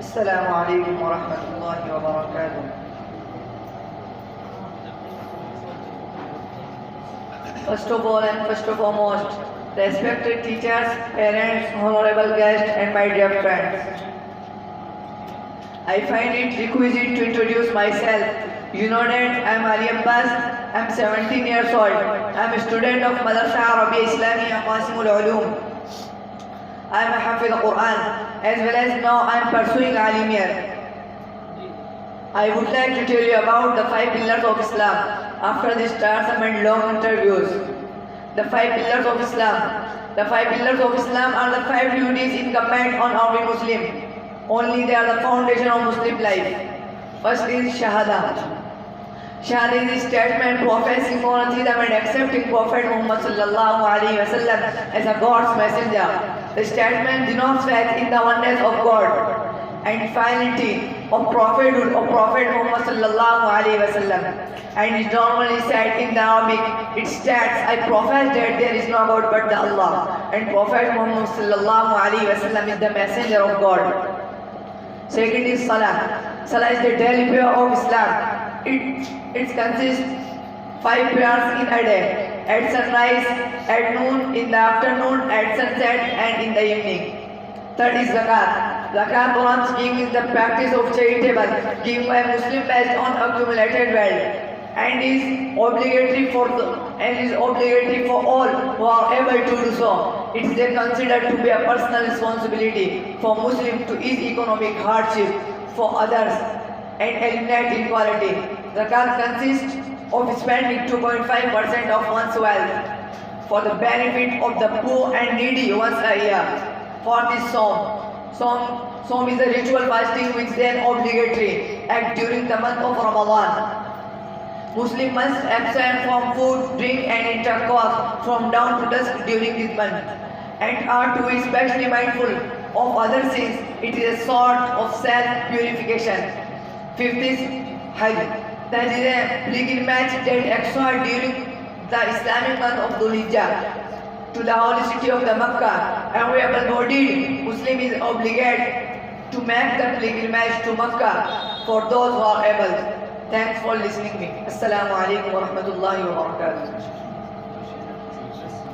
Assalamu alaikum wa rahmatullahi wa barakatuh. First of all and first and foremost, respected teachers, parents, honorable guests, and my dear friends, I find it requisite to introduce myself. You know that I am Ali Abbas. I am 17 years old. I am a student of Madrasa Arabiya Islamiyya Qasimul Uloom. I am a Hafiz Quran, as well as now I am pursuing Alimiyah. I would like to tell you about the 5 pillars of Islam. After this starts some long interviews. The 5 pillars of Islam. The 5 pillars of Islam are the 5 duties incumbent on every Muslim. Only they are the foundation of Muslim life. First is Shahada. Shahada is the statement professing monotheism and accepting Prophet Muhammad sallallahu alaihi wasallam as a God's messenger. The statement denotes faith in the oneness of God and finality of prophethood of Prophet Muhammad sallallahu alaihi wasallam. And is normally said in the Arabic. It states, I profess that there is no God but the Allah, and Prophet Muhammad sallallahu alaihi wasallam is the messenger of God. Second is Salah. Salah is the daily prayer of Islam. It consists 5 prayers in a day. At sunrise, at noon, in the afternoon, at sunset, and in the evening. Third is Zakat. Zakat belongs giving is the practice of charitable giving by Muslim based on accumulated wealth, and is obligatory for all who are able to do so. It is then considered to be a personal responsibility for Muslims to ease economic hardship for others and eliminate inequality. Zakat consists of spending 2.5% of one's wealth for the benefit of the poor and needy once a year. For this Saum is a ritual fasting which is then obligatory act during the month of Ramadan. Muslims must abstain from food, drink and intercourse from dawn to dusk during this month, and are to be especially mindful of other sins. It is a sort of self-purification. Fifth is Hajj. That is a pilgrimage that occurs during the Islamic month of Dhul Hijjah to the holy city of the Makkah. Every able-bodied Muslim is obligated to make the pilgrimage to Makkah for those who are able. Thanks for listening to me. Assalamu alaikum wa rahmatullahi wa barakatuh.